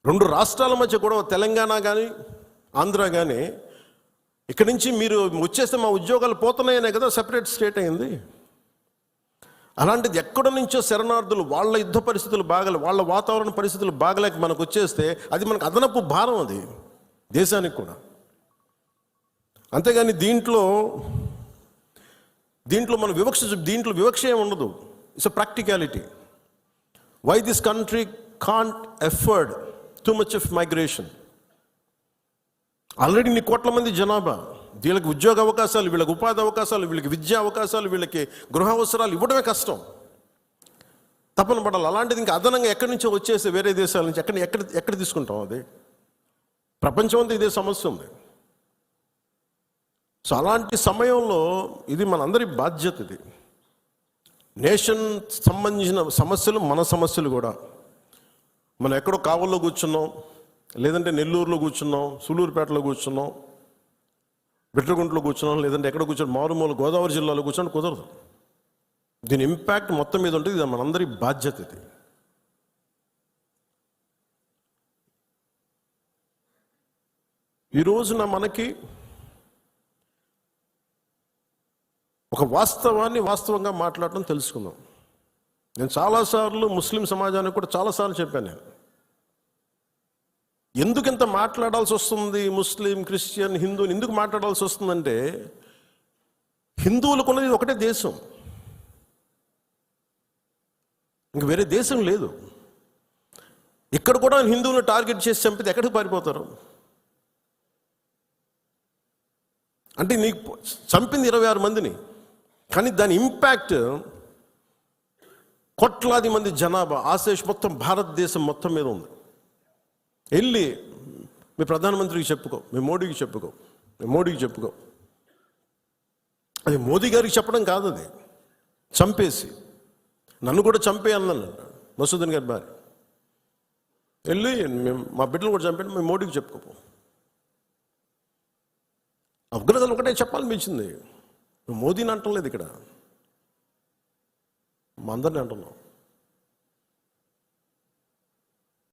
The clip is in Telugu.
రెండు రాష్ట్రాల మధ్య గొడవ, తెలంగాణ కానీ ఆంధ్ర కానీ. ఇక్కడి నుంచి మీరు వచ్చేస్తే మా ఉద్యోగాలు పోతున్నాయనే కదా సెపరేట్ స్టేట్ అయింది. అలాంటిది ఎక్కడి నుంచో శరణార్థులు, వాళ్ళ యుద్ధ పరిస్థితులు బాగలే, వాళ్ళ వాతావరణ పరిస్థితులు బాగలేక మనకు వచ్చేస్తే అది మనకు అదనపు భారం, అది దేశానికి కూడా. అంతేగాని దీంట్లో మన దీంట్లో వివక్ష ఏమి ఉండదు. It's a practicality. Why this country can't afford too much of migration. Already ఇన్ని కోట్ల మంది జనాభా, వీళ్ళకి ఉద్యోగ అవకాశాలు, వీళ్ళకి ఉపాధి అవకాశాలు, వీళ్ళకి విద్యా అవకాశాలు, వీళ్ళకి గృహ అవసరాలు ఇవ్వడమే కష్టం, తపన పడాలి. అలాంటిది ఇంకా అదనంగా ఎక్కడి నుంచో వచ్చేసి వేరే దేశాల నుంచి ఎక్కడ తీసుకుంటాం? అది ప్రపంచం అంతా ఇదే సమస్య ఉంది. సో అలాంటి సమయంలో ఇది మనందరి బాధ్యత. ఇది నేషన్ సంబంధించిన సమస్యలు, మన సమస్యలు కూడా. మనం ఎక్కడో కావల్లో కూర్చున్నాం, లేదంటే నెల్లూరులో కూర్చున్నాం, సూలూరుపేటలో కూర్చున్నాం, బిట్రగుంటలో కూర్చున్నాం, లేదంటే ఎక్కడ కూర్చొని మారుమూల గోదావరి జిల్లాలో కూర్చొని కుదరదు. దీని ఇంపాక్ట్ మొత్తం మీద ఉంటుంది. ఇది మనందరి బాధ్యత. ఇది ఈ రోజున మనకి ఒక వాస్తవాన్ని వాస్తవంగా మాట్లాడటం తెలుసుకుందాం. నేను చాలాసార్లు ముస్లిం సమాజానికి కూడా చాలాసార్లు చెప్పాను. నేను ఎందుకు ఇంత మాట్లాడాల్సి వస్తుంది, ముస్లిం, క్రిస్టియన్, హిందువుని ఎందుకు మాట్లాడాల్సి వస్తుందంటే, హిందువులకు ఉన్నది ఒకటే దేశం, ఇంక వేరే దేశం లేదు. ఇక్కడ కూడా హిందువులను టార్గెట్ చేసి చంపితే ఎక్కడికి పారిపోతారు? అంటే నీకు చంపింది 26 మందిని, కానీ దాని ఇంపాక్ట్ కోట్లాది మంది జనాభా, ఆశేష్ మొత్తం భారతదేశం మొత్తం మీద ఉంది. వెళ్ళి మీ ప్రధానమంత్రికి చెప్పుకో, మీ మోడీకి చెప్పుకో. అది మోదీ గారికి చెప్పడం కాదు, అది చంపేసి నన్ను కూడా చంపే అన్నాను మసూదన్ గారి భార్య. వెళ్ళి మా బిడ్డలు కూడా చంపండి, మీ మోడీకి చెప్పుకోపో. అఫ్ఘనిస్తాన్ ఒకటే చెప్పాలనిపించింది. మోదీని అంటలేదు, ఇక్కడ మా అందరిని అంటున్నాం.